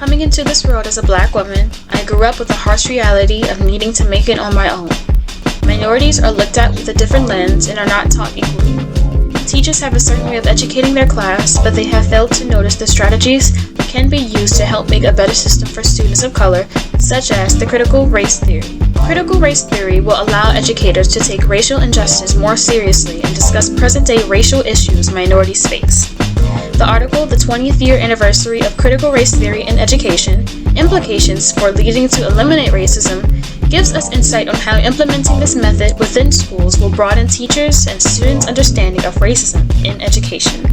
Coming into this world as a black woman, I grew up with the harsh reality of needing to make it on my own. Minorities are looked at with a different lens and are not taught equally. Teachers have a certain way of educating their class, but they have failed to notice the strategies that can be used to help make a better system for students of color, such as the critical race theory. Critical race theory will allow educators to take racial injustice more seriously and discuss present-day racial issues minorities face. The article, The 20th Year Anniversary of Critical Race Theory in Education, Implications for Leading to Eliminate Racism, gives us insight on how implementing this method within schools will broaden teachers' and students' understanding of racism in education.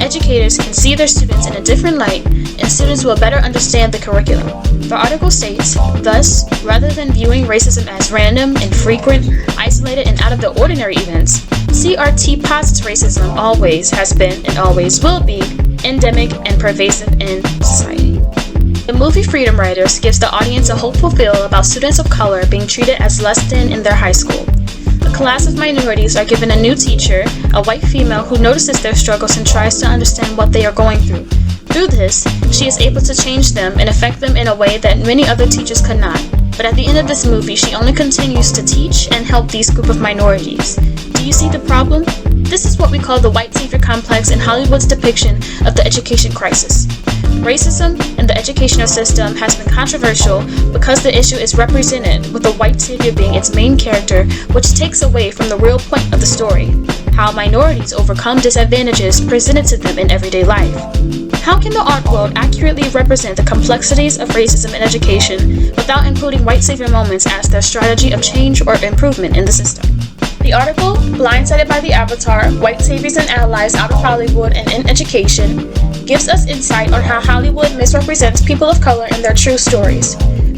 Educators can see their students in a different light, and students will better understand the curriculum. The article states, thus, rather than viewing racism as random, infrequent, isolated, and out-of-the-ordinary events, CRT posits racism always has been and always will be endemic and pervasive in society. The movie Freedom Writers gives the audience a hopeful feel about students of color being treated as less than in their high school. A class of minorities are given a new teacher, a white female who notices their struggles and tries to understand what they are going through. Through this, she is able to change them and affect them in a way that many other teachers could not. But at the end of this movie, she only continues to teach and help these group of minorities. Do you see the problem? This is what we call the white savior complex in Hollywood's depiction of the education crisis. Racism in the educational system has been controversial because the issue is represented with the white savior being its main character, which takes away from the real point of the story, how minorities overcome disadvantages presented to them in everyday life. How can the art world accurately represent the complexities of racism in education without including white savior moments as their strategy of change or improvement in the system? The article, Blindsided by the Avatar, White Saviors and Allies Out of Hollywood and in Education, gives us insight on how Hollywood misrepresents people of color in their true stories.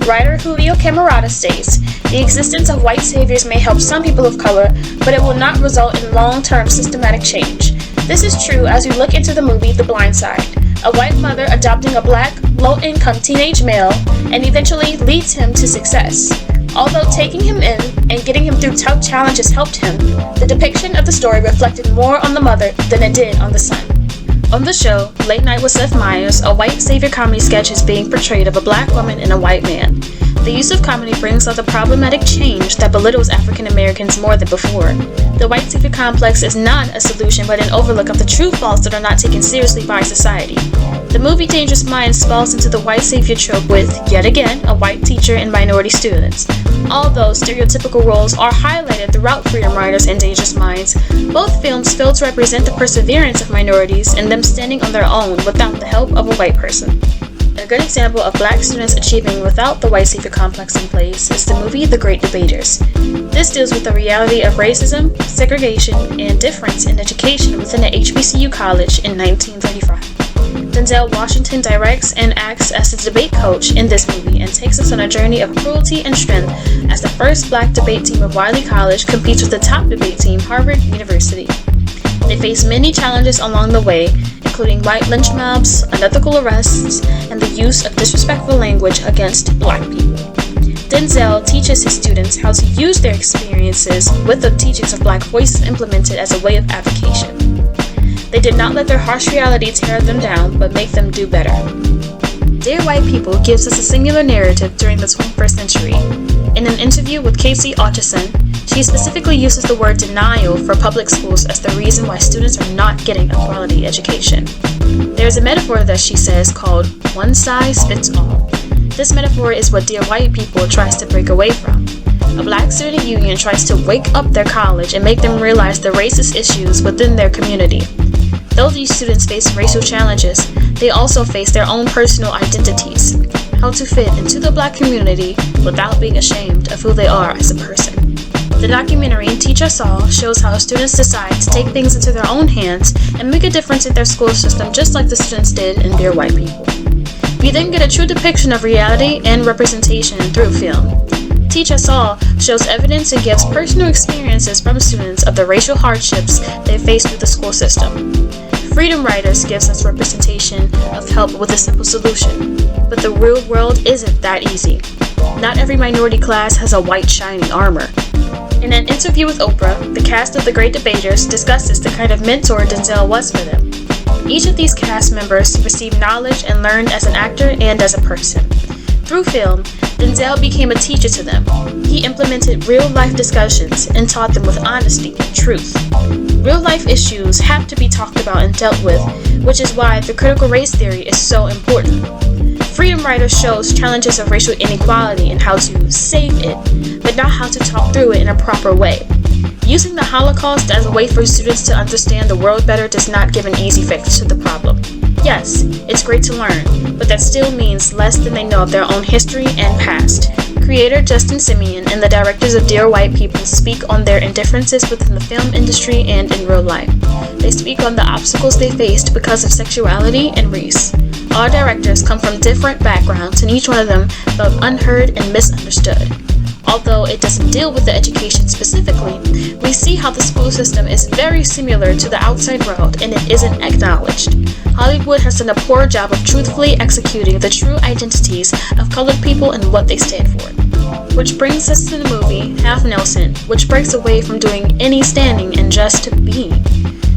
Writer Julio Camarada states, the existence of white saviors may help some people of color, but it will not result in long-term systematic change. This is true as we look into the movie The Blind Side, a white mother adopting a black, low-income teenage male and eventually leads him to success. Although taking him in and getting him through tough challenges helped him, the depiction of the story reflected more on the mother than it did on the son. On the show, Late Night with Seth Meyers, a white savior comedy sketch is being portrayed of a black woman and a white man. The use of comedy brings out the problematic change that belittles African Americans more than before. The white savior complex is not a solution but an overlook of the true faults that are not taken seriously by society. The movie Dangerous Minds falls into the white savior trope with, yet again, a white teacher and minority students. Although stereotypical roles are highlighted throughout Freedom Writers and Dangerous Minds, both films fail to represent the perseverance of minorities and them standing on their own without the help of a white person. A good example of black students achieving without the white savior complex in place is the movie The Great Debaters. This deals with the reality of racism, segregation, and difference in education within an HBCU college in 1935. Denzel Washington directs and acts as the debate coach in this movie and takes us on a journey of cruelty and strength as the first black debate team of Wiley College competes with the top debate team, Harvard University. They face many challenges along the way, including white lynch mobs, unethical arrests, and the use of disrespectful language against black people. Denzel teaches his students how to use their experiences with the teachings of black voices implemented as a way of avocation. They did not let their harsh reality tear them down, but make them do better. Dear White People gives us a singular narrative during the 21st century. In an interview with Casey Autchison, she specifically uses the word denial for public schools as the reason why students are not getting a quality education. There's a metaphor that she says called one size fits all. This metaphor is what Dear White People tries to break away from. A black student union tries to wake up their college and make them realize the racist issues within their community. Though these students face racial challenges, they also face their own personal identities, how to fit into the black community without being ashamed of who they are as a person. The documentary Teach Us All shows how students decide to take things into their own hands and make a difference in their school system just like the students did in Dear White People. We then get a true depiction of reality and representation through film. Teach Us All shows evidence and gives personal experiences from students of the racial hardships they face through the school system. Freedom Writers gives us representation of help with a simple solution, but the real world isn't that easy. Not every minority class has a white shiny armor. In an interview with Oprah, the cast of The Great Debaters discusses the kind of mentor Denzel was for them. Each of these cast members received knowledge and learned as an actor and as a person. Through film, Denzel became a teacher to them. He implemented real-life discussions and taught them with honesty and truth. Real-life issues have to be talked about and dealt with, which is why the critical race theory is so important. Freedom Writer shows challenges of racial inequality and how to save it, but not how to talk through it in a proper way. Using the Holocaust as a way for students to understand the world better does not give an easy fix to the problem. Yes, it's great to learn, but that still means less than they know of their own history and past. Creator Justin Simeon and the directors of Dear White People speak on their indifferences within the film industry and in real life. They speak on the obstacles they faced because of sexuality and race. All directors come from different backgrounds, and each one of them felt unheard and misunderstood. Although it doesn't deal with the education specifically, we see how the school system is very similar to the outside world and it isn't acknowledged. Hollywood has done a poor job of truthfully executing the true identities of colored people and what they stand for. Which brings us to the movie Half Nelson, which breaks away from doing any standing and just being.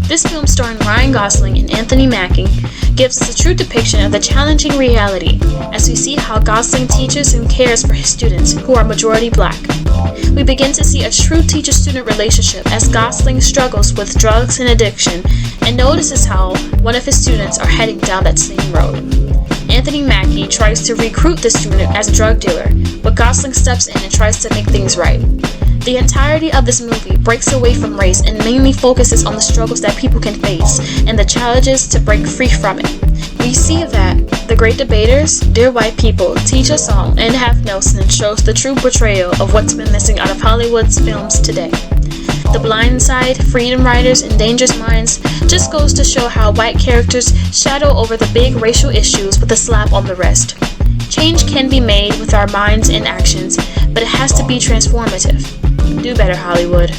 This film, starring Ryan Gosling and Anthony Mackie, gives us a true depiction of the challenging reality as we see how Gosling teaches and cares for his students who are majority black. We begin to see a true teacher-student relationship as Gosling struggles with drugs and addiction and notices how one of his students are heading down that same road. Anthony Mackie tries to recruit the student as a drug dealer, but Gosling steps in and tries to make things right. The entirety of this movie breaks away from race and mainly focuses on the struggles that people can face and the challenges to break free from it. We see that The Great Debaters, Dear White People, Teach Us All, and Half Nelson shows the true portrayal of what's been missing out of Hollywood's films today. The Blind Side, Freedom Writers, and Dangerous Minds just goes to show how white characters shadow over the big racial issues with a slap on the wrist. Change can be made with our minds and actions, but it has to be transformative. Do better, Hollywood.